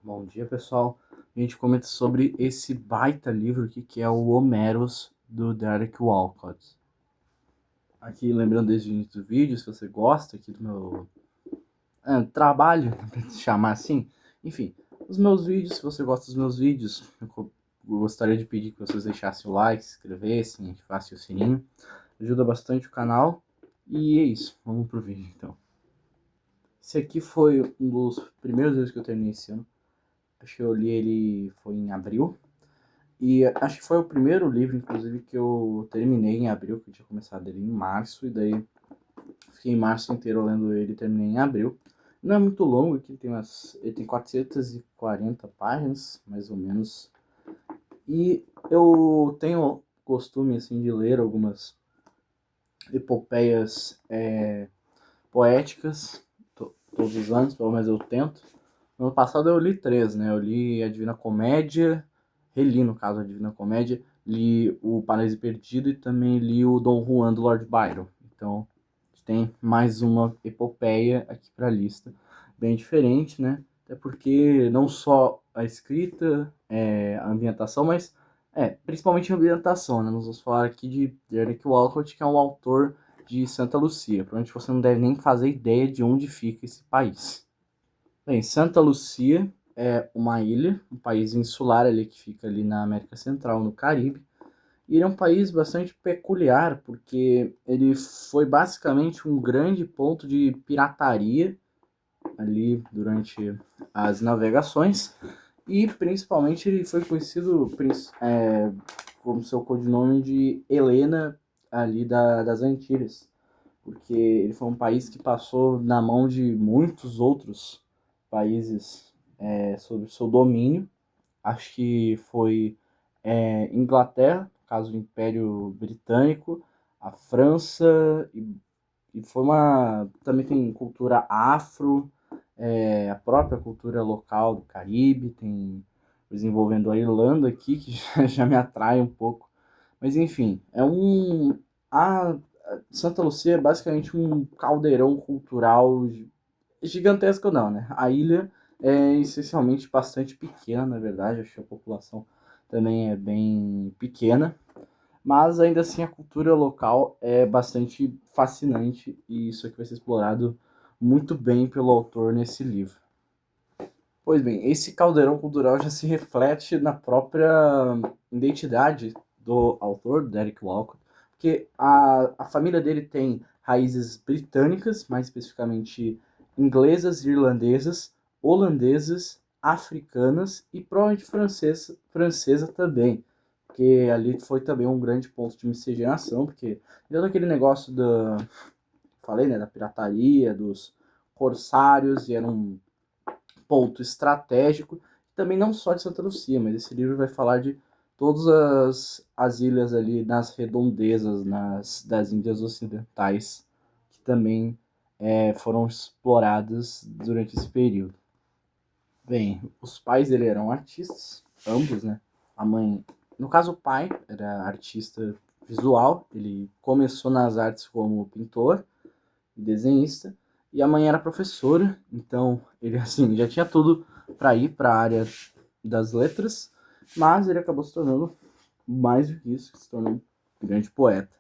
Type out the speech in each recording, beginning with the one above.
Bom dia, pessoal. A gente comenta sobre esse baita livro aqui, que é o Homeros, do Derek Walcott. Aqui, lembrando desde o início do vídeo, se você gosta aqui do meu trabalho, pra se chamar assim, enfim, os meus vídeos, se você gosta dos meus vídeos, eu gostaria de pedir que vocês deixassem o like, se inscrevessem, ativassem o sininho. Ajuda bastante o canal. E é isso, vamos pro vídeo então. Esse aqui foi um dos primeiros livros que eu terminei esse ano. Acho que eu li ele foi em abril. E acho que foi o primeiro livro, inclusive, que eu terminei em abril, que eu tinha começado ele em março, e daí fiquei em março inteiro lendo ele e terminei em abril. Não é muito longo, aqui ele tem 440 páginas, mais ou menos. E eu tenho costume, assim, de ler algumas epopeias poéticas, todos os anos, pelo menos eu tento. No ano passado eu li três, né? Eu li a Divina Comédia, reli no caso a Divina Comédia, li o Paraíso Perdido e também li o Dom Juan do Lord Byron. Então tem mais uma epopeia aqui para a lista, bem diferente, né? Até porque não só a escrita, a ambientação, mas principalmente a ambientação, né? Nós vamos falar aqui de Derek Walcott, que é um autor de Santa Lucia. Provavelmente você não deve nem fazer ideia de onde fica esse país. Bem, Santa Lucia é uma ilha, um país insular ali que fica ali na América Central, no Caribe. E ele é um país bastante peculiar, porque ele foi basicamente um grande ponto de pirataria ali durante as navegações. E principalmente ele foi conhecido como seu codinome de Helena ali das Antilhas, porque ele foi um país que passou na mão de muitos outros países sob seu domínio. Acho que foi Inglaterra, no caso do Império Britânico, a França, e foi uma. Também tem cultura afro, a própria cultura local do Caribe, tem desenvolvendo a Irlanda aqui, que já me atrai um pouco. Mas enfim, A Santa Lucia é basicamente um caldeirão cultural gigantesco, não, né? A ilha é essencialmente bastante pequena, na verdade, acho que a população também é bem pequena, mas ainda assim a cultura local é bastante fascinante e isso aqui vai ser explorado muito bem pelo autor nesse livro. Pois bem, esse caldeirão cultural já se reflete na própria identidade do autor, Derek Walcott, porque a família dele tem raízes britânicas, mais especificamente inglesas, irlandesas, holandesas, africanas e provavelmente francesa também, porque ali foi também um grande ponto de miscigenação, porque deu aquele negócio falei, né, da pirataria, dos corsários, e era um ponto estratégico, também não só de Santa Lucia, mas esse livro vai falar de todas as ilhas ali nas redondezas das Índias Ocidentais, que também foram exploradas durante esse período. Bem, os pais dele eram artistas, ambos, né? A mãe, no caso o pai, era artista visual, ele começou nas artes como pintor e desenhista, e a mãe era professora, então ele assim já tinha tudo para ir para a área das letras, mas ele acabou se tornando mais do que isso, se tornou um grande poeta.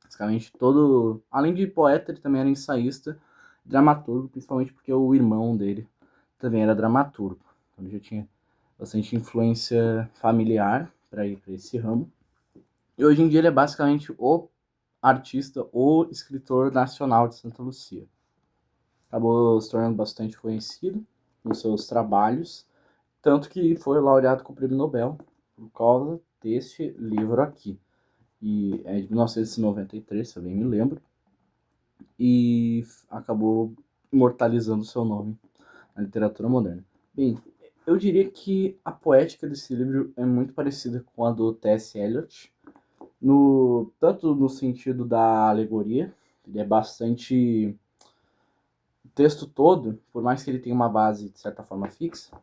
Basicamente todo, além de poeta, ele também era ensaísta, dramaturgo, principalmente porque o irmão dele também era dramaturgo. Então ele já tinha bastante influência familiar para ir para esse ramo. E hoje em dia ele é basicamente o artista, o escritor nacional de Santa Lucia. Acabou se tornando bastante conhecido nos seus trabalhos, tanto que foi laureado com o Prêmio Nobel por causa deste livro aqui. E é de 1993, se eu bem me lembro, e acabou imortalizando seu nome na literatura moderna. Bem, eu diria que a poética desse livro é muito parecida com a do T.S. Eliot, tanto no sentido da alegoria, ele é bastante. O texto todo, por mais que ele tenha uma base de certa forma fixa,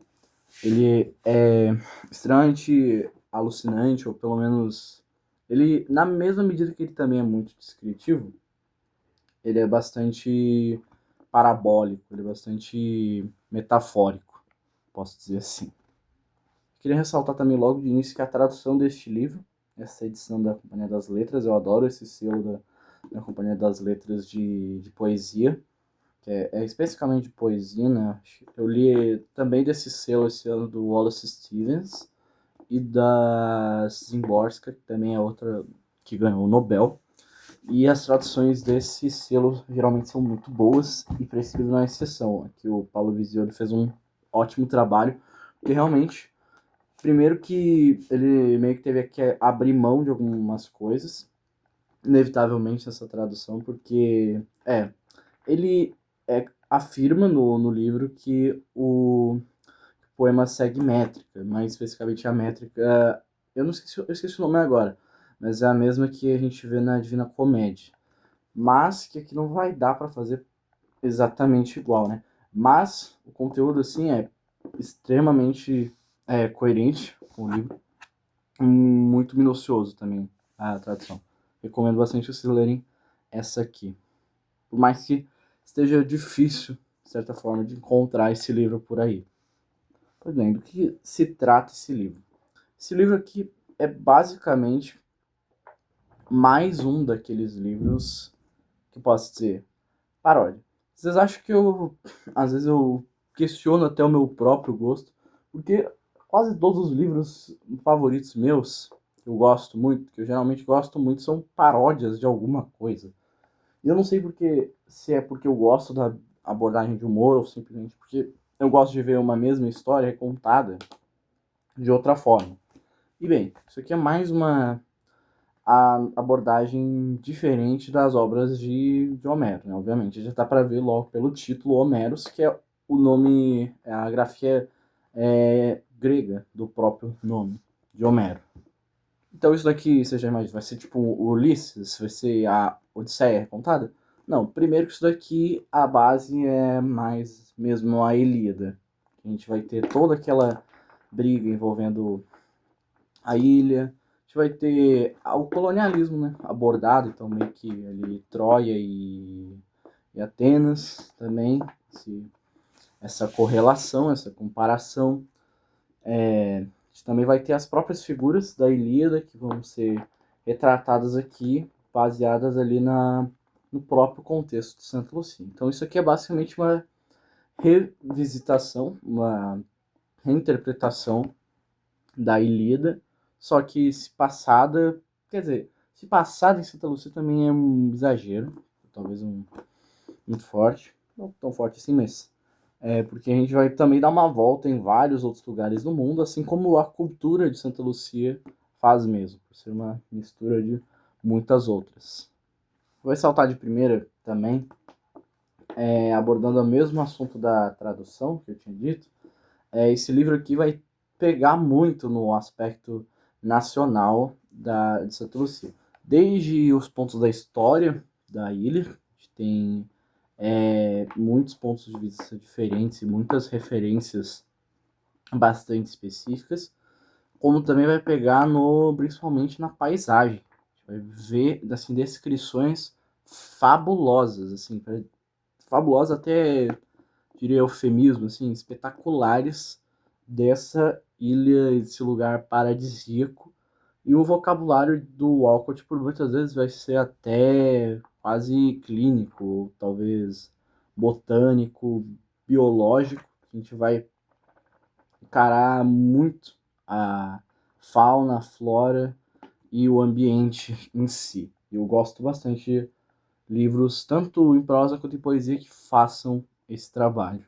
ele é extremamente alucinante, ou pelo menos ele, na mesma medida que ele também é muito descritivo, ele é bastante parabólico, ele é bastante metafórico. posso dizer assim. Queria ressaltar também logo de início que a tradução deste livro, essa edição da Companhia das Letras, eu adoro esse selo da Companhia das Letras de poesia, que é especificamente de poesia, né? Eu li também desse selo esse ano do Wallace Stevens e da Szymborska, que também é outra que ganhou o Nobel. E as traduções desse selo geralmente são muito boas, e para esse livro não é exceção. Aqui o Paulo Visioli fez um ótimo trabalho, porque realmente, primeiro que ele meio que teve que abrir mão de algumas coisas, inevitavelmente nessa tradução, porque ele afirma no livro que o poema segue métrica, mais especificamente a métrica, eu esqueci o nome agora, mas é a mesma que a gente vê na Divina Comédia, mas que aqui não vai dar para fazer exatamente igual, né? Mas o conteúdo assim é extremamente coerente com o livro, muito minucioso também a tradução. Recomendo bastante vocês lerem essa aqui. Por mais que esteja difícil, de certa forma, de encontrar esse livro por aí. Pois bem, do que se trata esse livro? Esse livro aqui é basicamente mais um daqueles livros que posso dizer paródia. Vocês acham que às vezes eu questiono até o meu próprio gosto, porque quase todos os livros favoritos meus, que eu gosto muito, que eu geralmente gosto muito, são paródias de alguma coisa. E eu não sei porque, se é porque eu gosto da abordagem de humor ou simplesmente porque eu gosto de ver uma mesma história contada de outra forma. E bem, isso aqui é mais uma abordagem diferente das obras de Homero, né? Obviamente, já dá para ver logo pelo título Homeros, que é o nome, a grafia grega do próprio nome de Homero. Então isso daqui, você já imagina, vai ser tipo o Ulisses? Vai ser a Odisseia contada? Não, primeiro que isso daqui, a base é mais mesmo a Ilíada. A gente vai ter toda aquela briga envolvendo a ilha, a gente vai ter o colonialismo, né, abordado, então meio que ali Troia e Atenas também, essa correlação, essa comparação. A gente também vai ter as próprias figuras da Ilíada que vão ser retratadas aqui, baseadas ali no próprio contexto de Santa Lúcia. Então isso aqui é basicamente uma revisitação, uma reinterpretação da Ilíada, só que se passada, quer dizer, se passada em Santa Lúcia também é um exagero, talvez muito forte, não tão forte assim, mas porque a gente vai também dar uma volta em vários outros lugares do mundo, assim como a cultura de Santa Lúcia faz mesmo, por ser uma mistura de muitas outras. Vou ressaltar de primeira também, abordando o mesmo assunto da tradução que eu tinha dito, esse livro aqui vai pegar muito no aspecto nacional de Santa Lúcia. Desde os pontos da história da ilha, a gente tem muitos pontos de vista diferentes e muitas referências bastante específicas, como também vai pegar principalmente na paisagem. A gente vai ver assim, descrições fabulosas, assim, fabulosas até, diria eufemismo, assim, espetaculares dessa ilha, desse lugar paradisíaco. E o vocabulário do Walcott, por muitas vezes, vai ser até quase clínico, talvez botânico, biológico. A gente vai encarar muito a fauna, a flora e o ambiente em si. Eu gosto bastante de livros, tanto em prosa quanto em poesia, que façam esse trabalho.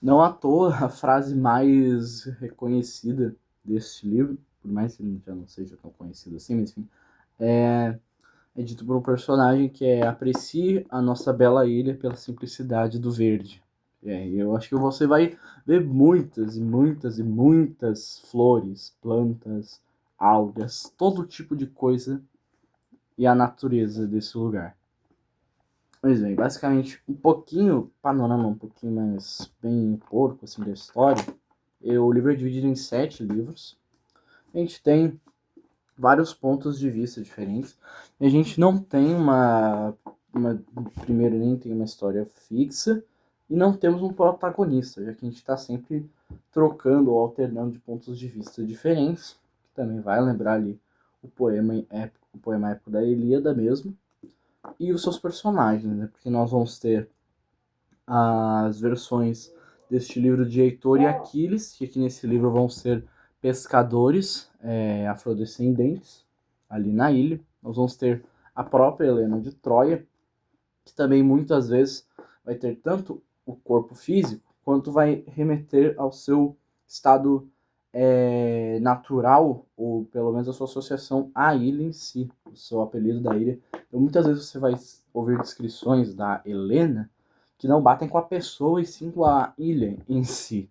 Não à toa, a frase mais reconhecida deste livro, por mais que ele já não seja tão conhecido assim, mas enfim, é dito por um personagem que é: aprecie a nossa bela ilha pela simplicidade do verde. Eu acho que você vai ver muitas e muitas e muitas flores, plantas, algas, todo tipo de coisa e a natureza desse lugar. Pois bem, basicamente um pouquinho, panorama um pouquinho mais bem porco assim da história. O livro é dividido em 7 livros. A gente tem vários pontos de vista diferentes. A gente não tem primeiro nem tem uma história fixa. e não temos um protagonista, já que a gente está sempre trocando ou alternando de pontos de vista diferentes, que também vai lembrar ali o poema épico da Ilíada mesmo, e os seus personagens, né? Porque nós vamos ter as versões deste livro de Heitor e Aquiles, que aqui nesse livro vão ser pescadores afrodescendentes ali na ilha. Nós vamos ter a própria Helena de Troia, que também muitas vezes vai ter tanto o corpo físico, quanto vai remeter ao seu estado natural, ou pelo menos a sua associação à ilha em si, o seu apelido da ilha. Então, muitas vezes você vai ouvir descrições da Helena que não batem com a pessoa e sim com a ilha em si.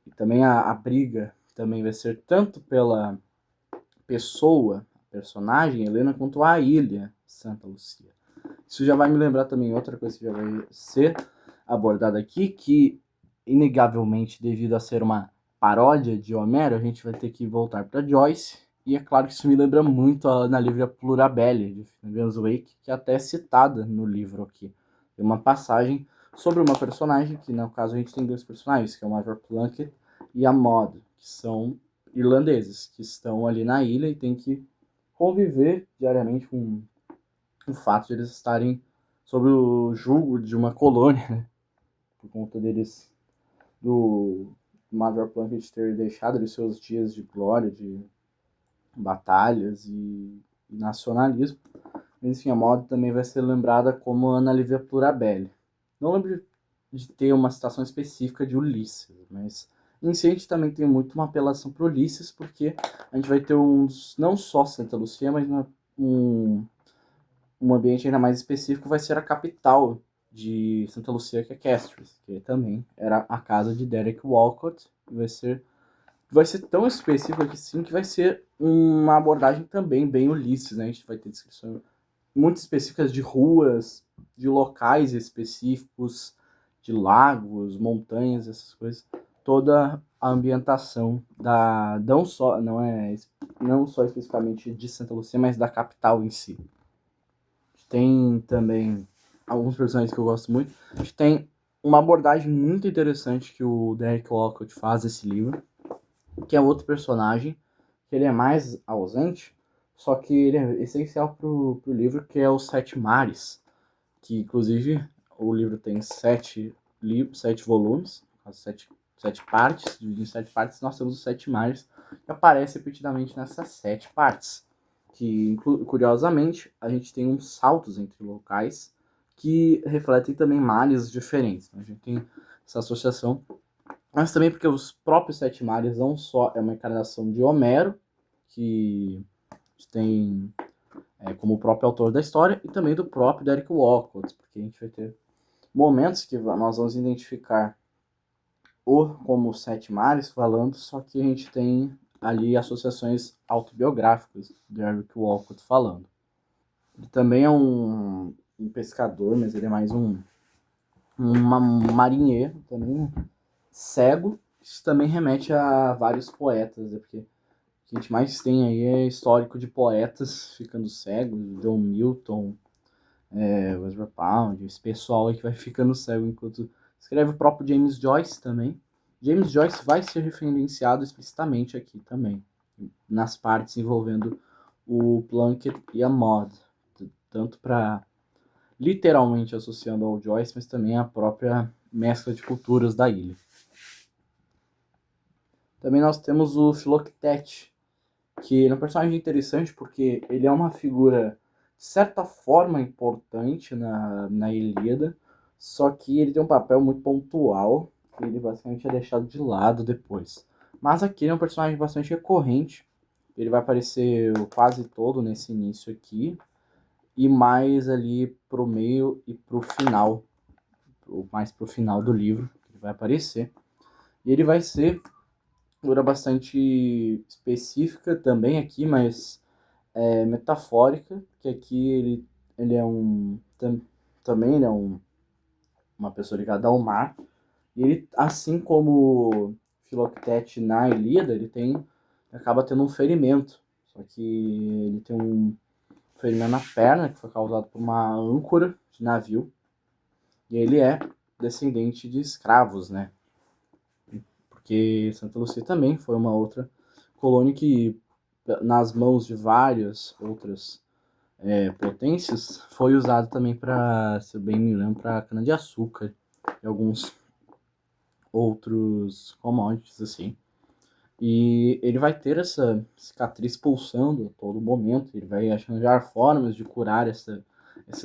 E também a briga também vai ser tanto pela pessoa, personagem Helena, quanto a ilha Santa Lúcia. Isso já vai me lembrar também outra coisa que já vai ser abordada aqui, que inegavelmente, devido a ser uma paródia de Homero, a gente vai ter que voltar para Joyce. E é claro que isso me lembra muito a Ana Lívia Plurabelle, de Finnegan's Wake, que é até citada no livro aqui. Tem uma passagem sobre uma personagem, que no caso a gente tem dois personagens, que é o Major Plunkett e a Maud, que são irlandeses, que estão ali na ilha e têm que conviver diariamente com o fato de eles estarem sob o jugo de uma colônia, né? Por conta deles, do Major Plunkett ter deixado ali seus dias de glória, de batalhas e nacionalismo. Mas, enfim, a Maud também vai ser lembrada como Ana Lívia Plurabelle. Não lembro de ter uma citação específica de Ulisses, mas em si a gente também tem muito uma apelação para Ulisses, porque a gente vai ter não só Santa Lucia, mas um ambiente ainda mais específico vai ser a capital de Santa Lucia, que é Castries, que também era a casa de Derek Walcott, e vai ser tão específico aqui sim que vai ser uma abordagem também bem Ulisses, né? A gente vai ter descrições muito específicas de ruas, de locais específicos, de lagos, montanhas, essas coisas. Toda a ambientação da não só especificamente de Santa Lucia, mas da capital em si. Tem também alguns personagens que eu gosto muito. A gente tem uma abordagem muito interessante que o Derek Walcott faz nesse livro, que é outro personagem, que ele é mais ausente, só que ele é essencial pro livro, que é os Sete Mares, que inclusive o livro tem sete volumes, sete partes, dividido em sete partes, nós temos os Sete Mares, que aparece repetidamente nessas sete partes. Que, curiosamente, a gente tem uns saltos entre locais que refletem também mares diferentes. A gente tem essa associação, mas também porque os próprios Sete Mares não só é uma encarnação de Homero, que tem como o próprio autor da história, e também do próprio Derek Walcott, porque a gente vai ter momentos que nós vamos identificar como os Sete Mares falando, só que a gente tem ali associações autobiográficas do Derek Walcott falando. Ele também é um pescador, mas ele é mais um marinheiro também, né? Cego. Isso também remete a vários poetas, né? Porque o que a gente mais tem aí é histórico de poetas ficando cegos, John Milton, Ezra Pound, esse pessoal aí que vai ficando cego enquanto escreve. O próprio James Joyce também. James Joyce vai ser referenciado explicitamente aqui também, nas partes envolvendo o Plunkett e a Maud, tanto para literalmente associando ao Joyce, mas também a própria mescla de culturas da ilha. Também nós temos o Philoctete, que é um personagem interessante porque ele é uma figura de certa forma importante na Ilíada, só que ele tem um papel muito pontual, que ele basicamente é deixado de lado depois. Mas aqui ele é um personagem bastante recorrente, ele vai aparecer quase todo nesse início aqui, e mais ali pro meio e pro final, mais pro final do livro, ele vai aparecer. E ele vai ser figura bastante específica também aqui, mas metafórica, que aqui ele é também ele é uma pessoa ligada ao mar, e ele, assim como Filoctete na Ilíada, acaba tendo um ferimento, só que ele tem um ferimento na perna, que foi causado por uma âncora de navio, e ele é descendente de escravos, né? Porque Santa Lúcia também foi uma outra colônia que, nas mãos de várias outras potências, foi usada também para, se eu bem me lembro, para cana-de-açúcar e alguns outros commodities, assim. E ele vai ter essa cicatriz pulsando a todo momento, ele vai arranjar formas de curar essa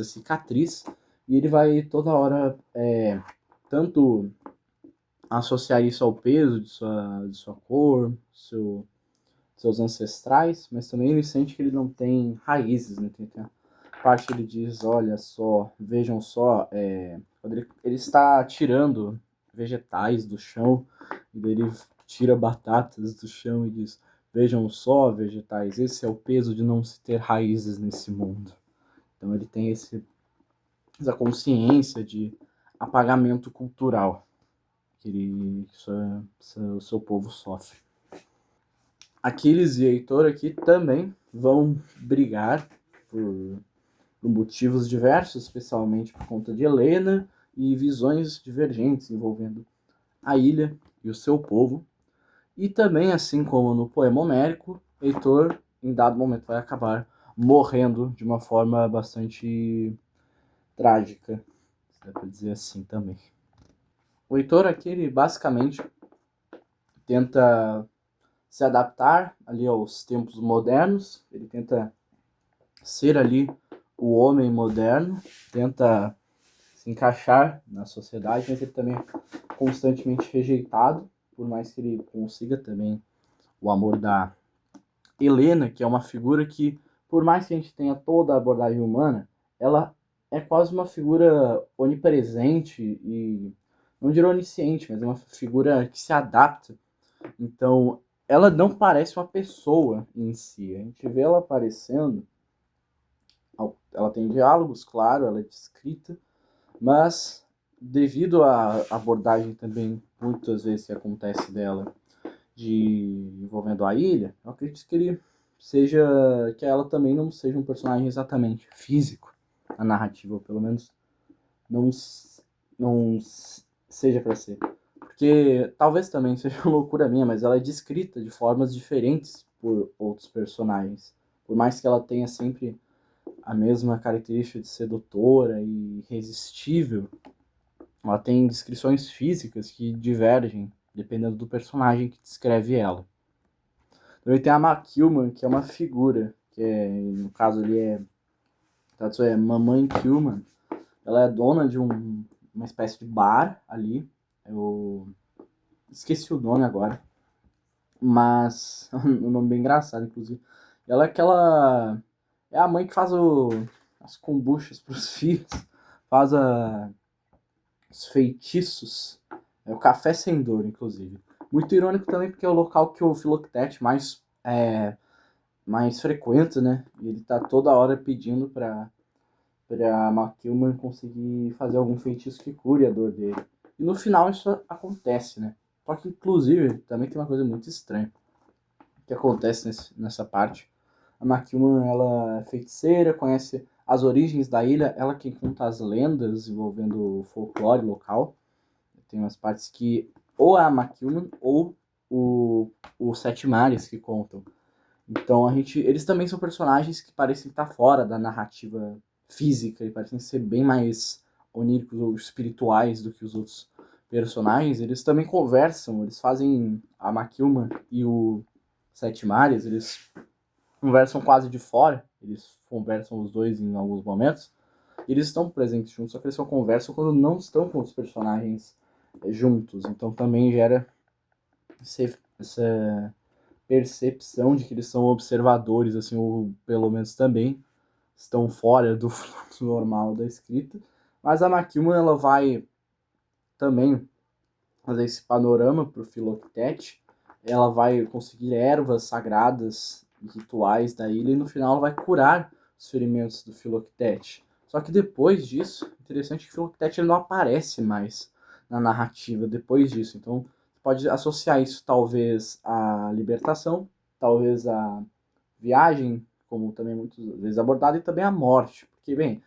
cicatriz, e ele vai toda hora tanto associar isso ao peso de sua cor, seus ancestrais, mas também ele sente que ele não tem raízes, né? Tem a parte que ele diz, olha só, vejam só, quando ele está tirando vegetais do chão, e daí ele tira batatas do chão e diz, vejam só, vegetais, esse é o peso de não se ter raízes nesse mundo. Então ele tem essa consciência de apagamento cultural que o seu povo sofre. Aquiles e Heitor aqui também vão brigar por motivos diversos, especialmente por conta de Helena e visões divergentes envolvendo a ilha e o seu povo. E também, assim como no poema homérico, Heitor, em dado momento, vai acabar morrendo de uma forma bastante trágica, se dá para dizer assim também. O Heitor aqui, ele basicamente tenta se adaptar ali aos tempos modernos, ele tenta ser ali o homem moderno, tenta se encaixar na sociedade, mas ele também é constantemente rejeitado, por mais que ele consiga também o amor da Helena, que é uma figura que, por mais que a gente tenha toda a abordagem humana, ela é quase uma figura onipresente e, não diria onisciente, mas é uma figura que se adapta. Então, ela não parece uma pessoa em si. A gente vê ela aparecendo, ela tem diálogos, claro, ela é descrita, mas devido à abordagem também, muitas vezes, que acontece dela, envolvendo a ilha, eu acredito que ela também não seja um personagem exatamente físico, a narrativa, ou pelo menos não, não seja para ser. Porque talvez também seja uma loucura minha, mas ela é descrita de formas diferentes por outros personagens. Por mais que ela tenha sempre a mesma característica de sedutora e irresistível, ela tem descrições físicas que divergem dependendo do personagem que descreve ela. Também tem a McKillman, que é uma figura, no caso ali é Mamãe Killman. Ela é dona de uma espécie de bar ali. Eu esqueci o nome agora, mas um nome bem engraçado, inclusive. Ela é aquela... É a mãe que faz as kombuchas pros filhos, faz os feitiços. É o café sem dor, inclusive. Muito irônico também, porque é o local que o Philoctete mais frequenta, né? E ele tá toda hora pedindo pra McKillman conseguir fazer algum feitiço que cure a dor dele. E no final isso acontece, né? Só que, inclusive, também tem uma coisa muito estranha que acontece nessa parte. A McKillman, ela é feiticeira, conhece as origens da ilha, ela que conta as lendas envolvendo o folclore local. Tem umas partes que ou é a McKillman ou o Sete Mares que contam. Então eles também são personagens que parecem estar fora da narrativa física e parecem ser bem mais oníricos ou espirituais do que os outros personagens. Eles também conversam, eles fazem a McKillman e o Sete Mares, eles conversam quase de fora, eles conversam os dois em alguns momentos. Eles estão presentes juntos, só que eles só conversam quando não estão com os personagens juntos. Então também gera essa percepção de que eles são observadores, assim, ou pelo menos também estão fora do fluxo normal da escrita. Mas a McKillman, ela vai também fazer esse panorama para o Philoctete. Ela vai conseguir ervas sagradas e rituais da ilha e no final ela vai curar os ferimentos do Philoctete. Só que depois disso, interessante que o Philoctete ele não aparece mais na narrativa depois disso. Então pode associar isso talvez à libertação, talvez à viagem, como também muitas vezes abordado, e também à morte. Porque, bem,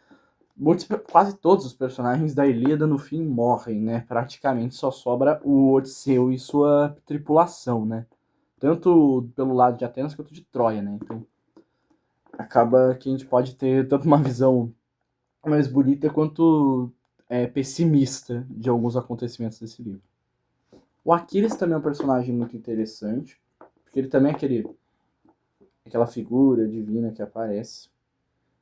quase todos os personagens da Ilíada no fim morrem, né? Praticamente só sobra o Odisseu e sua tripulação, né? Tanto pelo lado de Atenas quanto de Troia, né? Então acaba que a gente pode ter tanto uma visão mais bonita quanto pessimista de alguns acontecimentos desse livro. O Aquiles também é um personagem muito interessante, porque ele também é aquela figura divina que aparece,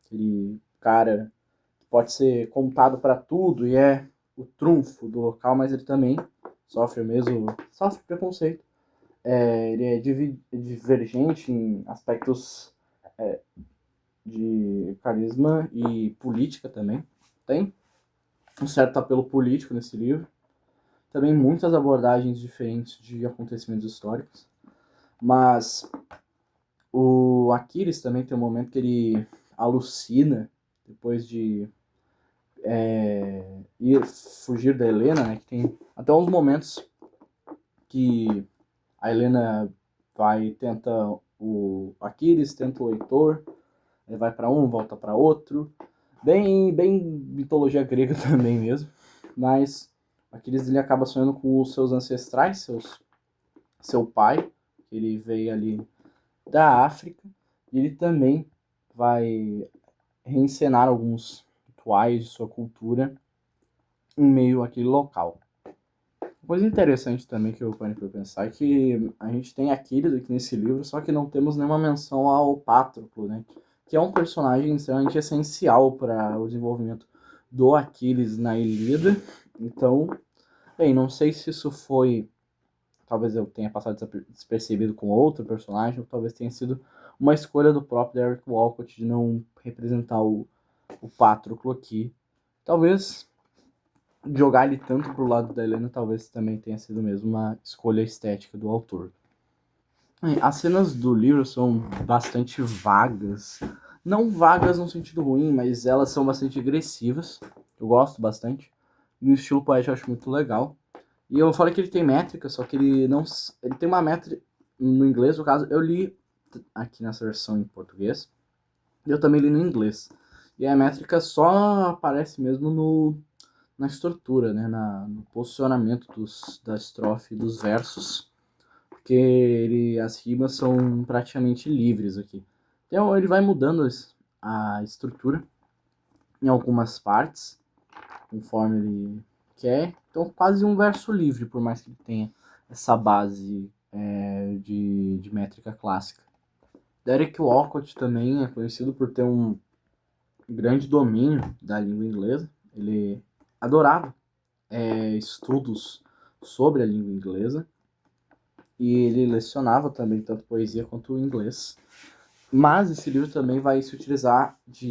aquele cara que pode ser contado para tudo e é o trunfo do local, mas ele também sofre preconceito. Ele é divergente em aspectos de carisma e política também. Tem um certo apelo político nesse livro. Também muitas abordagens diferentes de acontecimentos históricos. Mas o Aquiles também tem um momento que ele alucina depois de fugir da Helena, né? Que tem até uns momentos que a Helena tenta o Aquiles, tenta o Heitor, ele vai para um, volta para outro. Bem mitologia grega também mesmo. Mas Aquiles ele acaba sonhando com os seus ancestrais, seu pai, que ele veio ali da África, e ele também vai reencenar alguns rituais de sua cultura em meio àquele local. Uma coisa interessante também que eu parei para pensar é que a gente tem Aquiles aqui nesse livro, só que não temos nenhuma menção ao Patroclo, né? Que é um personagem extremamente essencial para o desenvolvimento do Aquiles na Ilíada. Então, bem, não sei se isso foi... Talvez eu tenha passado despercebido com outro personagem, ou talvez tenha sido uma escolha do próprio Derek Walcott de não representar o Patroclo aqui. Talvez jogar ele tanto pro lado da Helena talvez também tenha sido mesmo uma escolha estética do autor. As cenas do livro são bastante vagas. Não vagas no sentido ruim, mas elas são bastante agressivas. Eu gosto bastante. E o estilo poético eu acho muito legal. E eu falei que ele tem métrica, só que ele não... Ele tem uma métrica no inglês, no caso. Eu li aqui nessa versão em português. E eu também li no inglês. E a métrica só aparece mesmo na estrutura, né? No posicionamento da estrofe e dos versos. Porque as rimas são praticamente livres aqui. Então ele vai mudando a estrutura em algumas partes, conforme ele quer. Então quase um verso livre, por mais que ele tenha essa base de métrica clássica. Derek Walcott também é conhecido por ter um grande domínio da língua inglesa. Ele adorava estudos sobre a língua inglesa e ele lecionava também tanto poesia quanto inglês. Mas esse livro também vai se utilizar de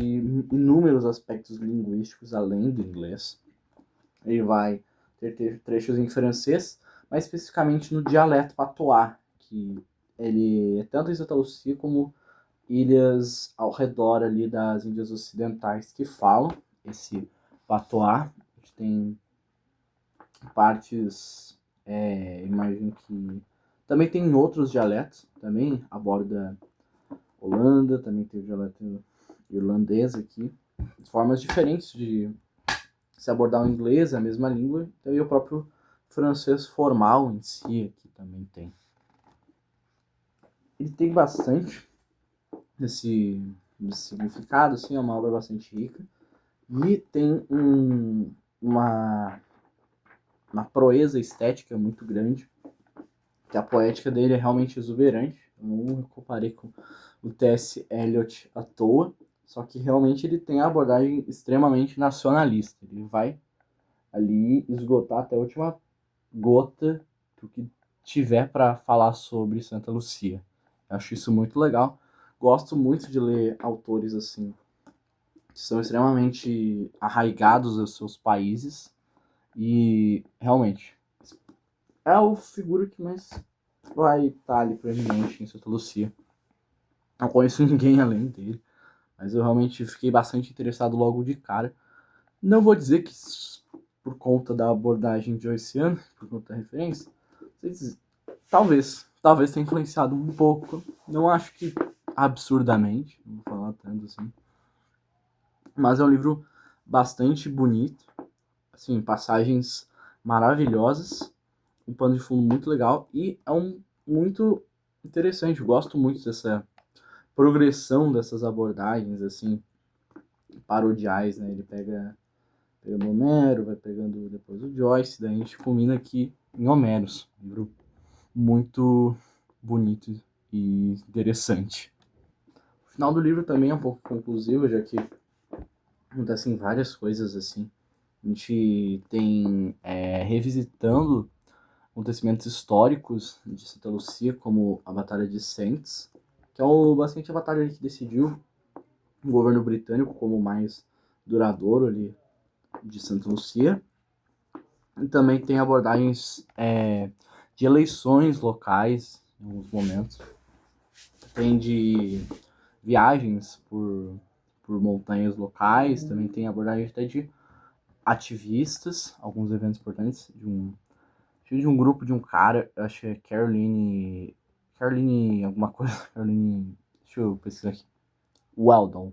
inúmeros aspectos linguísticos além do inglês. Ele vai ter trechos em francês, mas especificamente no dialeto patois, que ele é tanto em Santa Lúcia como ilhas ao redor ali das Índias Ocidentais que falam esse patois. A gente tem partes, imagino que também tem outros dialetos, também aborda Holanda, também tem o dialeto irlandês aqui, formas diferentes de se abordar o inglês, a mesma língua, então, e o próprio francês formal em si aqui também tem. Ele tem bastante esse significado, assim, é uma obra bastante rica, e tem uma proeza estética muito grande, que a poética dele é realmente exuberante. Eu não comparei com o T.S. Eliot à toa, só que realmente ele tem a abordagem extremamente nacionalista. Ele vai ali esgotar até a última gota do que tiver para falar sobre Santa Lúcia. Eu acho isso muito legal. Gosto muito de ler autores assim, que são extremamente arraigados aos seus países e realmente é o figura que mais vai estar ali proeminente em Santa Lúcia. Não conheço ninguém além dele, mas eu realmente fiquei bastante interessado logo de cara. Não vou dizer que por conta da abordagem joyciana, por conta da referência, talvez tenha influenciado um pouco. Não acho que absurdamente, não vou falar tanto assim. Mas é um livro bastante bonito, assim, passagens maravilhosas, um pano de fundo muito legal e é muito interessante. Eu gosto muito dessa progressão dessas abordagens, assim, parodiais, né? Ele pegando Homero, vai pegando depois o Joyce, daí a gente culmina aqui em Homeros. Livro muito bonito e interessante. O final do livro também é um pouco conclusivo, já que acontecem várias coisas assim. A gente tem revisitando acontecimentos históricos de Santa Lucia, como a Batalha de Saints, que é basicamente a batalha que decidiu o governo britânico como mais duradouro ali de Santa Lucia. E também tem abordagens de eleições locais, em alguns momentos. Tem de viagens por montanhas locais, também tem abordagem até de ativistas, alguns eventos importantes, de um grupo de um cara, eu acho que é Caroline alguma coisa, Caroline, deixa eu pesquisar aqui, Weldon,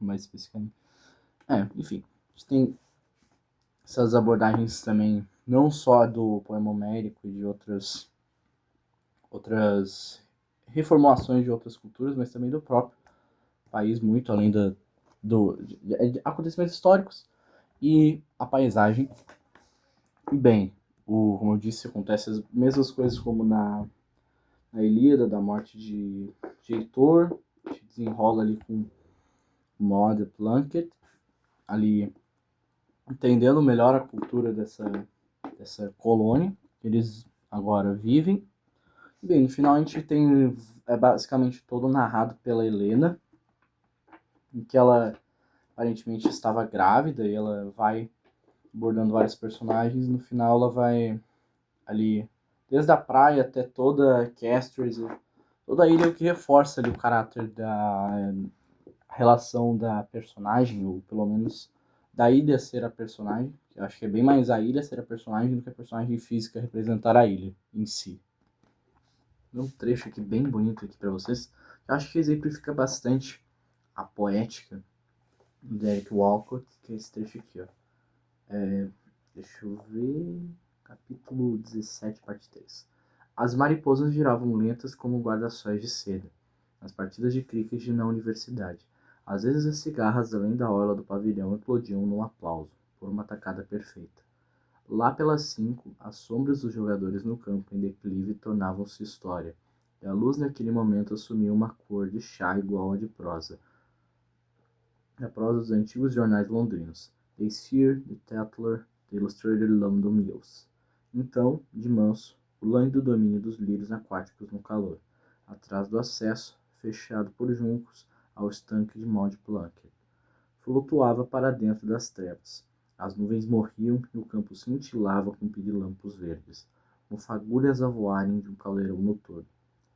mais especificamente. Enfim, a gente tem essas abordagens também, não só do poema homérico e de outras reformulações de outras culturas, mas também do próprio país, muito além de acontecimentos históricos e a paisagem. E bem, como eu disse, acontece as mesmas coisas como na Ilíada, da morte de Heitor, que desenrola ali com Maud Plunkett, ali entendendo melhor a cultura dessa colônia que eles agora vivem. Bem, no final a gente tem basicamente todo narrado pela Helena, em que ela aparentemente estava grávida e ela vai abordando vários personagens e no final ela vai ali, desde a praia até toda Castries, toda a ilha, o que reforça ali o caráter da relação da personagem, ou pelo menos da ilha ser a personagem. Eu acho que é bem mais a ilha ser a personagem do que a personagem física representar a ilha em si. Um trecho aqui bem bonito aqui para vocês. Eu acho que exemplifica bastante a poética do Derek Walcott, que é esse trecho aqui, ó. Deixa eu ver. Capítulo 17, parte 3. As mariposas giravam lentas como guarda-sóis de seda, nas partidas de cricket na universidade. Às vezes as cigarras além da orla do pavilhão eclodiam num aplauso, por uma tacada perfeita. Lá pelas 5, as sombras dos jogadores no campo em declive tornavam-se história, e a luz naquele momento assumia uma cor de chá igual à de prosa. A prosa dos antigos jornais londrinos, The Sphere, The Tatler, The Illustrated London News. Então, de manso, o lânguido domínio dos lírios aquáticos no calor, atrás do acesso, fechado por juncos, ao estanque de Maud Plunkett. Flutuava para dentro das trevas. As nuvens morriam e o campo cintilava com pirilampos verdes, como fagulhas a voarem de um caldeirão noturno.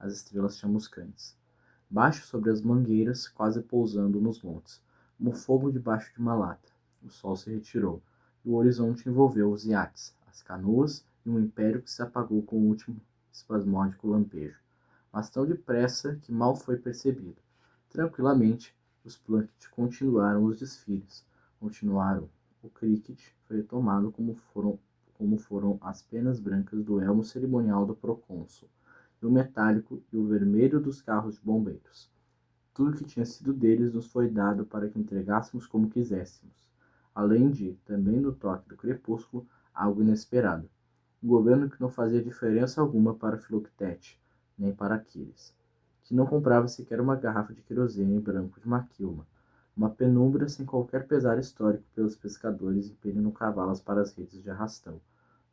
As estrelas chamuscantes. Baixo sobre as mangueiras, quase pousando nos montes, como fogo debaixo de uma lata. O sol se retirou, e o horizonte envolveu os iates, as canoas e um império que se apagou com o último espasmódico lampejo, mas tão depressa que mal foi percebido. Tranquilamente, os Plunkett continuaram os desfiles. Continuaram. O cricket foi retomado como foram as penas brancas do elmo cerimonial do procônsul, e o metálico e o vermelho dos carros de bombeiros. Tudo que tinha sido deles nos foi dado para que entregássemos como quiséssemos. Além de, também no toque do crepúsculo, algo inesperado. Um governo que não fazia diferença alguma para Philoctete, nem para Aquiles, que não comprava sequer uma garrafa de querosene branco de Maquilma, uma penumbra sem qualquer pesar histórico pelos pescadores impelindo cavalos para as redes de arrastão,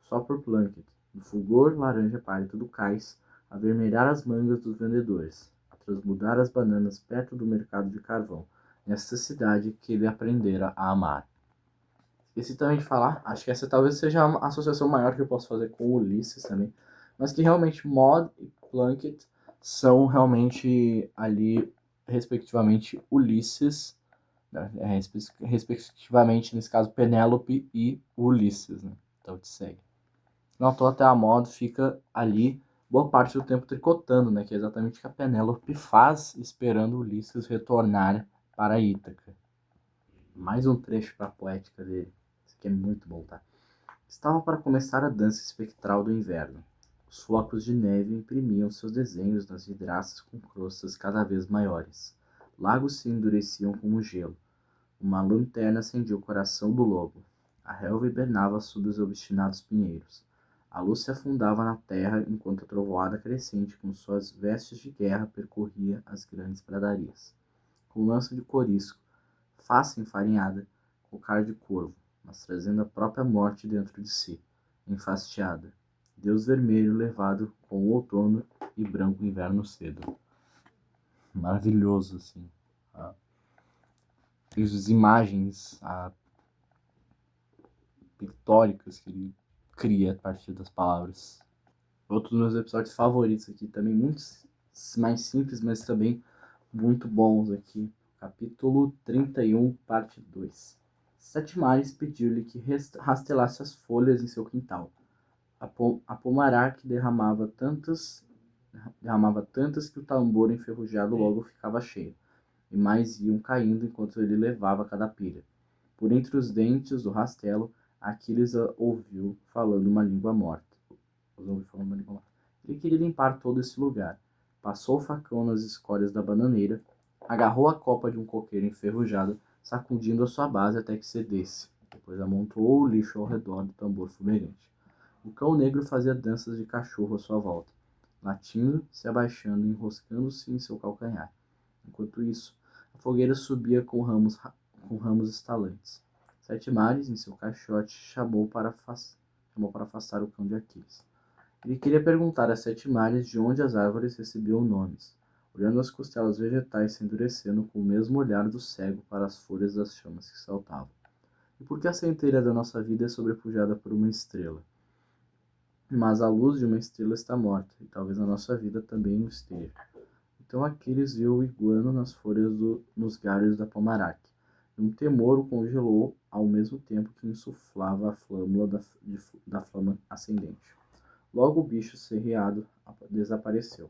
só por Plunkett, no fulgor laranja pálido do cais, avermelhar as mangas dos vendedores, a transmudar as bananas perto do mercado de carvão, nesta cidade que ele aprendera a amar. Esqueci também de falar, acho que essa talvez seja a associação maior que eu posso fazer com Ulisses também, mas que realmente Maud e Plunkett são realmente ali, respectivamente, Ulisses, né? Respectivamente, nesse caso, Penélope e Ulisses, né? Então te segue. Não à toa até a Maud fica ali boa parte do tempo tricotando, né? Que é exatamente o que a Penélope faz, esperando Ulisses retornar para Ítaca. Mais um trecho para a poética dele. Isso aqui é muito bom, tá? Estava para começar a dança espectral do inverno. Os flocos de neve imprimiam seus desenhos nas vidraças com crostas cada vez maiores. Lagos se endureciam como gelo. Uma lanterna acendia o coração do lobo. A relva hibernava sob os obstinados pinheiros. A luz se afundava na terra enquanto a trovoada crescente com suas vestes de guerra percorria as grandes pradarias. Com lança de corisco, face enfarinhada, cocar de corvo, mas trazendo a própria morte dentro de si, enfastiada. Deus vermelho levado com o outono e branco inverno cedo. Maravilhoso, assim. As imagens pictóricas que ele cria a partir das palavras. Outro dos meus episódios favoritos aqui, também muitos mais simples, mas também muito bons aqui. Capítulo 31, parte 2. Sete Mares pediu-lhe que rastelasse as folhas em seu quintal. A pomaraque derramava tantas que o tambor enferrujado logo ficava cheio, e mais iam caindo enquanto ele levava cada pilha. Por entre os dentes do rastelo, Aquiles ouviu falando uma língua morta. Ele queria limpar todo esse lugar. Passou o facão nas escórias da bananeira, agarrou a copa de um coqueiro enferrujado, sacudindo a sua base até que cedesse. Depois amontoou o lixo ao redor do tambor fumegante. O cão negro fazia danças de cachorro à sua volta, latindo, se abaixando e enroscando-se em seu calcanhar. Enquanto isso, a fogueira subia com ramos estalantes. Sete Mares, em seu caixote, chamou para afastar o cão de Aquiles. Ele queria perguntar a Sete Mares de onde as árvores recebiam nomes, olhando as costelas vegetais se endurecendo com o mesmo olhar do cego para as folhas das chamas que saltavam. E por que a centelha da nossa vida é sobrepujada por uma estrela? Mas a luz de uma estrela está morta, e talvez a nossa vida também o esteja. Então Aquiles viu o iguano nas folhas nos galhos da pomaraque, e um temor o congelou ao mesmo tempo que insuflava a flâmula da flama ascendente. Logo o bicho serreado desapareceu.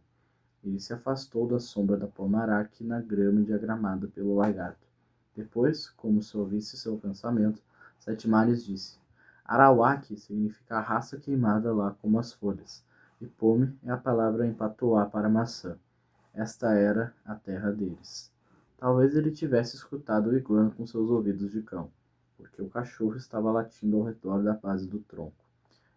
Ele se afastou da sombra da pomaraque na grama diagramada pelo lagarto. Depois, como se ouvisse seu pensamento, Sete Mares disse: Arawak significa a raça queimada lá como as folhas, e pome é a palavra em patuá para maçã. Esta era a terra deles. Talvez ele tivesse escutado o iguano com seus ouvidos de cão, porque o cachorro estava latindo ao redor da base do tronco.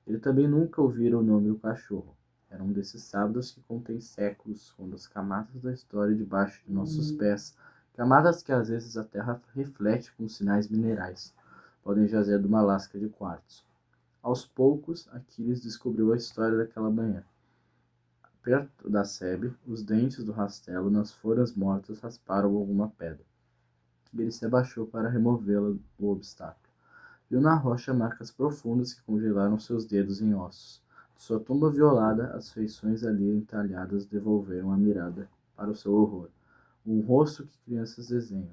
Ele também nunca ouvira o nome do cachorro. Era um desses sábados que contém séculos, quando as camadas da história debaixo de nossos pés, camadas que às vezes a terra reflete com sinais minerais, podem jazer de uma lasca de quartzo. Aos poucos, Aquiles descobriu a história daquela manhã. Perto da sebe, os dentes do rastelo nas folhas mortas rasparam alguma pedra. Ele se abaixou para removê-la do obstáculo. Viu na rocha marcas profundas que congelaram seus dedos em ossos. De sua tumba violada, as feições ali entalhadas devolveram a mirada para o seu horror. Um rosto que crianças desenham,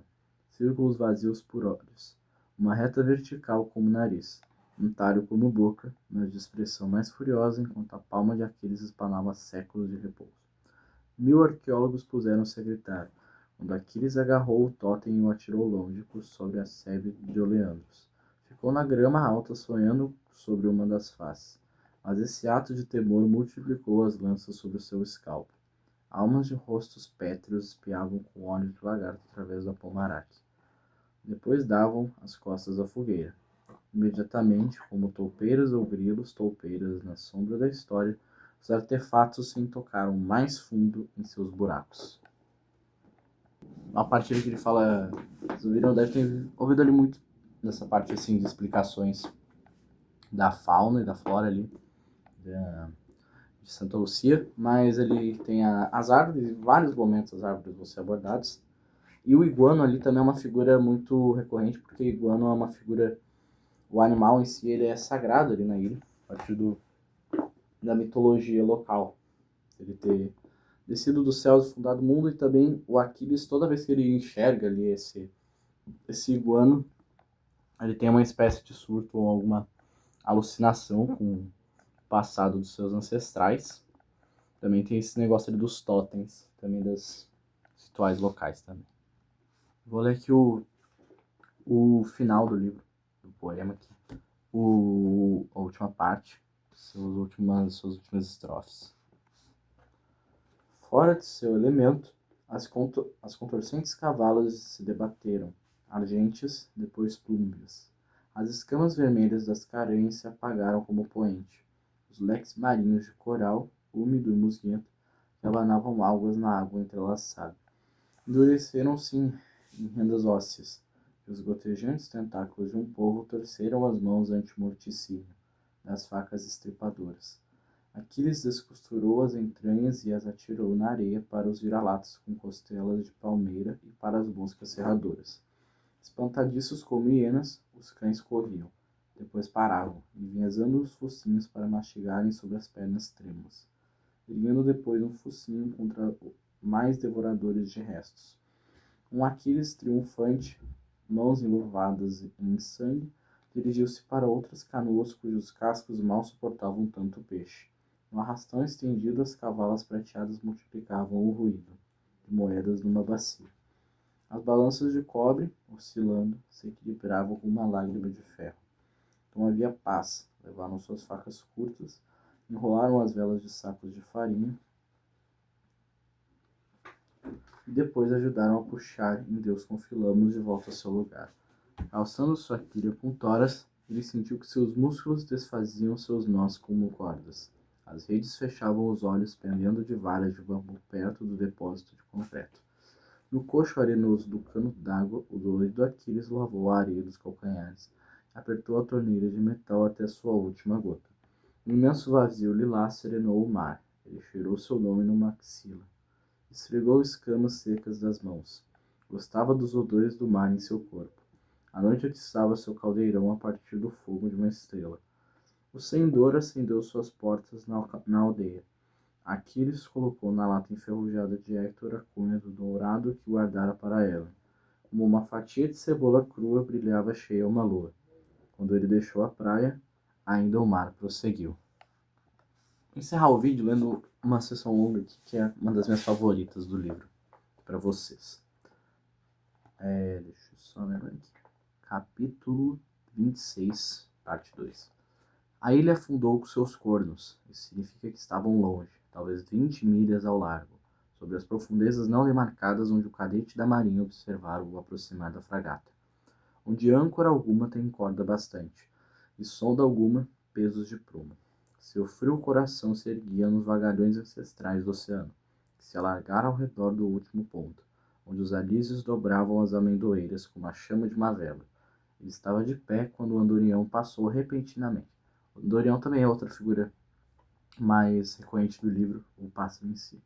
círculos vazios por olhos, uma reta vertical como nariz, um talho como boca, mas de expressão mais furiosa enquanto a palma de Aquiles espanava séculos de repouso. 1000 arqueólogos puseram-se a gritar, quando Aquiles agarrou o totem e o atirou longe por sobre a sebe de oleandros. Ficou na grama alta sonhando sobre uma das faces, mas esse ato de temor multiplicou as lanças sobre o seu escalpo. Almas de rostos pétreos espiavam com olhos de lagarto através da pomaraque. Depois davam as costas à fogueira. Imediatamente, como toupeiras ou grilos toupeiras na sombra da história, os artefatos se intocaram mais fundo em seus buracos. A parte que ele fala, vocês ouviram, deve ter ouvido ali muito nessa parte assim de explicações da fauna e da flora ali de Santa Lúcia, mas ele tem as árvores, em vários momentos as árvores vão ser abordadas. E o iguano ali também é uma figura muito recorrente, porque o iguano é uma figura, o animal em si ele é sagrado ali na ilha, a partir da mitologia local. Ele ter descido dos céus e fundado o mundo, e também o Aquiles, toda vez que ele enxerga ali esse iguano, ele tem uma espécie de surto ou alguma alucinação com o passado dos seus ancestrais. Também tem esse negócio ali dos totens, também das rituais locais também. Vou ler aqui o o final do livro, do poema aqui, a última parte, suas últimas estrofes. Fora de seu elemento, as contorcentes cavalas se debateram, argentes, depois plúmbeas. As escamas vermelhas das caranhas se apagaram como poente. Os leques marinhos de coral, úmido e musguento, que abanavam algas na água entrelaçada. Endureceram-se em rendas ósseas, e os gotejantes tentáculos de um povo torceram as mãos ante o morticínio das facas estripadoras. Aquiles descosturou as entranhas e as atirou na areia para os vira-latas com costelas de palmeira e para as moscas serradoras. Espantadiços como hienas, os cães corriam, depois paravam, enviesando os focinhos para mastigarem sobre as pernas trêmulas, erguendo depois um focinho contra mais devoradores de restos. Um Aquiles triunfante, mãos enluvadas em sangue, dirigiu-se para outras canoas cujos cascos mal suportavam tanto peixe. No arrastão estendido, as cavalas prateadas multiplicavam o ruído de moedas numa bacia. As balanças de cobre, oscilando, se equilibravam com uma lágrima de ferro. Então havia paz. Levaram suas facas curtas, enrolaram as velas de sacos de farinha e depois ajudaram a puxar em Deus com filamos de volta ao seu lugar. Alçando sua quilha com toras, ele sentiu que seus músculos desfaziam seus nós como cordas. As redes fechavam os olhos pendendo de varas de bambu perto do depósito de concreto. No coxo arenoso do cano d'água, o dolorido Aquiles lavou a areia dos calcanhares. Apertou a torneira de metal até sua última gota. Um imenso vazio lilás serenou o mar. Ele cheirou seu nome numa axila. Esfregou escamas secas das mãos. Gostava dos odores do mar em seu corpo. A noite atiçava seu caldeirão a partir do fogo de uma estrela. O Cendor acendeu suas portas na aldeia. Aquiles colocou na lata enferrujada de Héctor a cunha do dourado que guardara para ela. Como uma fatia de cebola crua brilhava cheia uma lua. Quando ele deixou a praia, ainda o mar prosseguiu. Vou encerrar o vídeo lendo uma seção longa aqui, que é uma das minhas favoritas do livro, para vocês. Deixa eu só lembrar aqui. Capítulo 26, parte 2. A ilha afundou com seus cornos. Isso significa que estavam longe, talvez 20 milhas ao largo, sobre as profundezas não demarcadas onde o cadete da marinha observara o aproximar da fragata. Onde âncora alguma tem corda bastante, e sonda alguma, pesos de prumo. Seu frio coração se erguia nos vagalhões ancestrais do oceano, que se alargara ao redor do último ponto, onde os alísios dobravam as amendoeiras como a chama de uma vela. Ele estava de pé quando o Andorião passou repentinamente. O Andorião também é outra figura mais recorrente do livro, o pássaro em si,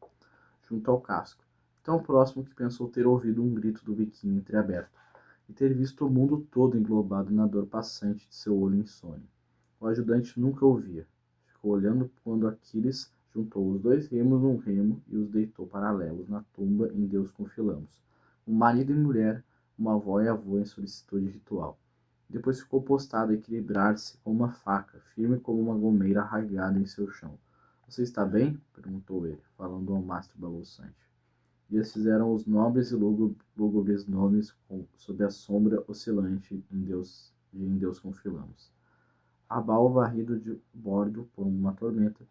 junto ao casco, tão próximo que pensou ter ouvido um grito do biquinho entreaberto, e ter visto o mundo todo englobado na dor passante de seu olho insônio. O ajudante nunca o via. Ficou olhando quando Aquiles juntou os dois remos num remo e os deitou paralelos na tumba em Deus confilamos. Um marido e mulher, uma avó e avô em solicitude ritual. Depois ficou postado a equilibrar-se com uma faca, firme como uma gomeira arraigada em seu chão. Você está bem? Perguntou ele, falando ao mastro balouçante. E eles fizeram os nobres e lúgubres nomes sob a sombra oscilante em Deus confilamos. Abal varrido de bordo por uma tormenta,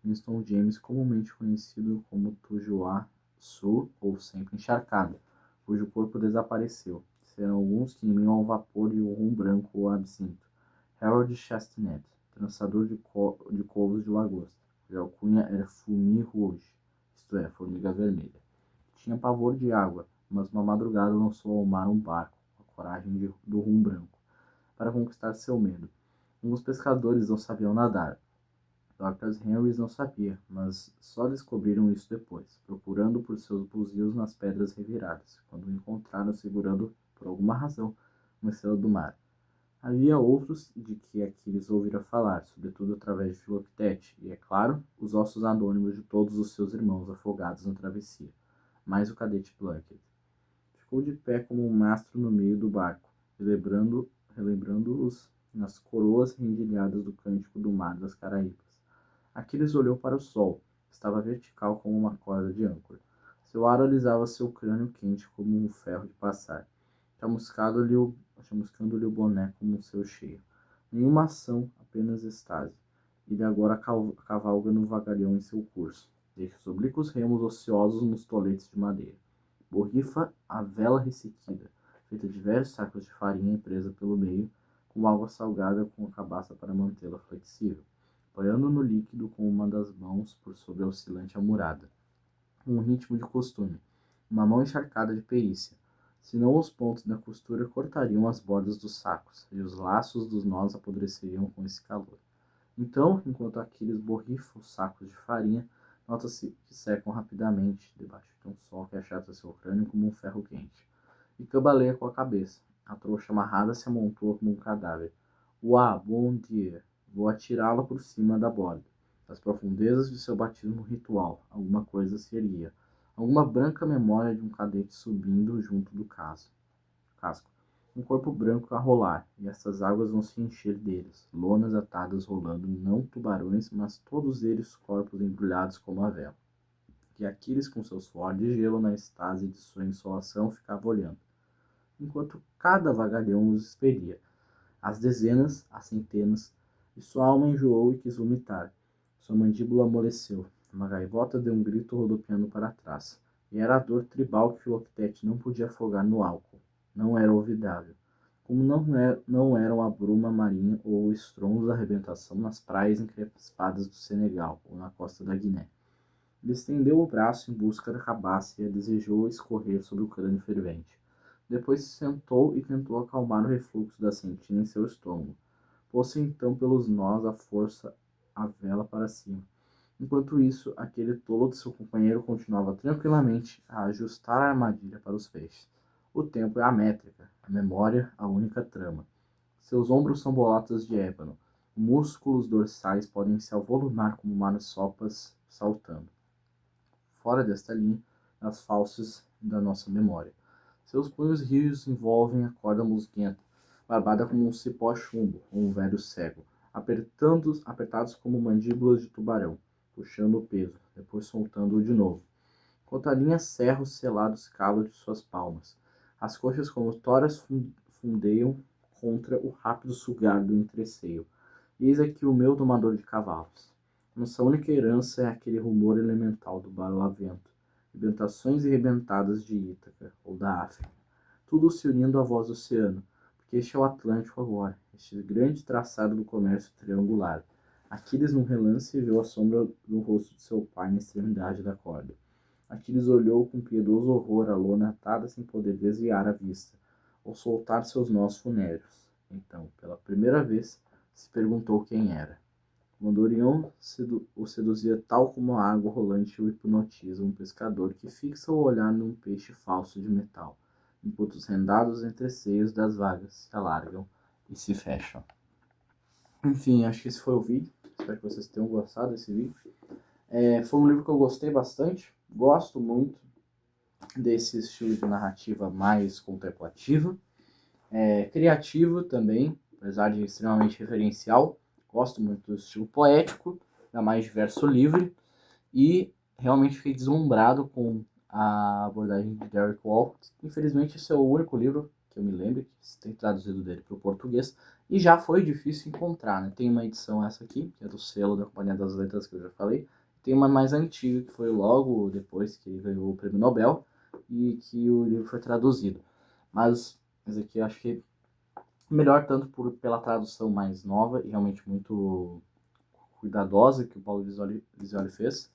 Winston James, comumente conhecido como Tujuá Sul ou sempre encharcado, cujo corpo desapareceu. Serão alguns que imiam ao vapor e o rum branco ou absinto. Harold Chastinet, trançador de covos de lagosta, cuja alcunha era Fumir Rouge, isto é, formiga vermelha. Tinha pavor de água, mas uma madrugada lançou ao mar um barco, com a coragem do rum branco, para conquistar seu medo. Alguns pescadores não sabiam nadar. Dr. Henrys não sabia, mas só descobriram isso depois, procurando por seus buzios nas pedras reviradas, quando o encontraram segurando, por alguma razão, uma estrela do mar. Havia outros de que Aquiles ouvira falar, sobretudo através de Filoctete, e, é claro, os ossos anônimos de todos os seus irmãos afogados na travessia, mais o cadete Plunkett. Ficou de pé como um mastro no meio do barco, relembrando-os nas coroas rendilhadas do cântico do mar das Caraíbas. Aquiles olhou para o sol. Estava vertical como uma corda de âncora. Seu aro alisava seu crânio quente como um ferro de passar. chamuscando-lhe o boné como um seu cheio. Nenhuma ação, apenas extase. Ele agora cavalga no vagalhão em seu curso. Deixa os oblíquos remos ociosos nos toletes de madeira. Borrifa a vela ressequida, feita de velhos sacos de farinha presa pelo meio, com água salgada com a cabaça para mantê-la flexível, apoiando no líquido com uma das mãos por sobre a oscilante amurada. Um ritmo de costume, uma mão encharcada de perícia, senão os pontos da costura cortariam as bordas dos sacos, e os laços dos nós apodreceriam com esse calor. Então, enquanto Aquiles borrifa os sacos de farinha, nota-se que secam rapidamente, debaixo de um sol que achata seu crânio como um ferro quente. E cambaleia com a cabeça. A trouxa amarrada se amontoa como um cadáver. Uá, bom dia! Vou atirá-la por cima da borda. Das profundezas de seu batismo ritual, alguma coisa se erguia. Alguma branca memória de um cadete subindo junto do casco. Um corpo branco a rolar, e essas águas vão se encher deles, lonas atadas rolando, não tubarões, mas todos eles corpos embrulhados como a vela. E Aquiles, com seu suor de gelo na estase de sua insolação, ficava olhando, enquanto cada vagalhão os expelia, às dezenas, às centenas, e sua alma enjoou e quis vomitar. Sua mandíbula amoleceu, uma gaivota deu um grito rodopiando para trás, e era a dor tribal que Filoctete não podia afogar no álcool. Não era olvidável, como não eram a bruma marinha ou o estrondo da arrebentação nas praias encrespadas do Senegal ou na costa da Guiné. Ele estendeu o braço em busca da cabaça e a desejou escorrer sobre o crânio fervente. Depois se sentou e tentou acalmar o refluxo da sentina em seu estômago. Pôs-se então pelos nós a força a vela para cima. Enquanto isso, aquele tolo de seu companheiro continuava tranquilamente a ajustar a armadilha para os peixes. O tempo é a métrica, a memória a única trama. Seus ombros são bolotas de ébano. Músculos dorsais podem se avolumar como marsopas saltando. Fora desta linha, as falsas da nossa memória. Seus punhos rijos envolvem a corda musguenta, barbada como um cipó chumbo ou um velho cego, apertados como mandíbulas de tubarão, puxando o peso, depois soltando-o de novo. Enquanto a linha serra os selados calos de suas palmas. As coxas como toras fundeiam contra o rápido sugar do entreceio. Eis aqui o meu domador de cavalos. Nossa única herança é aquele rumor elemental do barlavento, rebentações e rebentadas de Ítaca, ou da África. Tudo se unindo à voz do oceano, porque este é o Atlântico agora, este grande traçado do comércio triangular. Aquiles, num relance, viu a sombra do rosto de seu pai na extremidade da corda. Aquiles olhou com piedoso horror a lona atada sem poder desviar a vista, ou soltar seus nós funéreos. Então, pela primeira vez, se perguntou quem era. O Mandorião o seduzia tal como a água rolante o hipnotiza um pescador que fixa o olhar num peixe falso de metal, enquanto os rendados entreceios das vagas se alargam e se fecham. Enfim, acho que esse foi o vídeo. Espero que vocês tenham gostado desse vídeo. Foi um livro que eu gostei bastante. Gosto muito desse estilo de narrativa mais contemplativa. Criativo também, apesar de extremamente referencial. Gosto muito do estilo poético, ainda mais de verso livre. E realmente fiquei deslumbrado com a abordagem de Derek Walcott. Infelizmente, esse é o único livro que eu me lembro que se tem traduzido dele para o português. E já foi difícil encontrar, né? Tem uma edição essa aqui, que é do selo da Companhia das Letras, que eu já falei. Tem uma mais antiga, que foi logo depois que ele ganhou o Prêmio Nobel e que o livro foi traduzido. Mas esse aqui eu acho que melhor tanto pela tradução mais nova e realmente muito cuidadosa que o Paulo Visuali fez,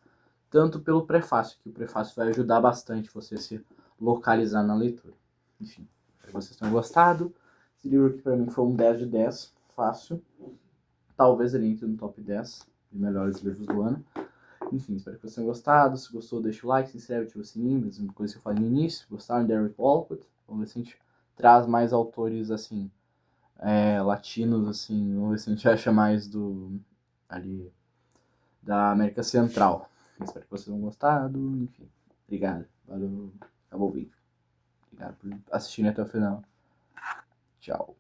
tanto pelo prefácio, que o prefácio vai ajudar bastante você se localizar na leitura. Enfim, espero que vocês tenham gostado. Esse livro aqui para mim foi um 10 de 10, fácil. Talvez ele entre no top 10 de melhores livros do ano. Enfim, espero que vocês tenham gostado. Se gostou, deixa o like, se inscreve, ativa o sininho, mesma coisa que eu falei no início. Gostaram de Derek Walcott? Vamos ver se a gente traz mais autores assim, latinos, assim. Vamos ver se a gente acha mais ali da América Central. Espero que vocês tenham gostado. Enfim, obrigado. Valeu. Acabou o vídeo. Obrigado por assistirem até o final. Tchau.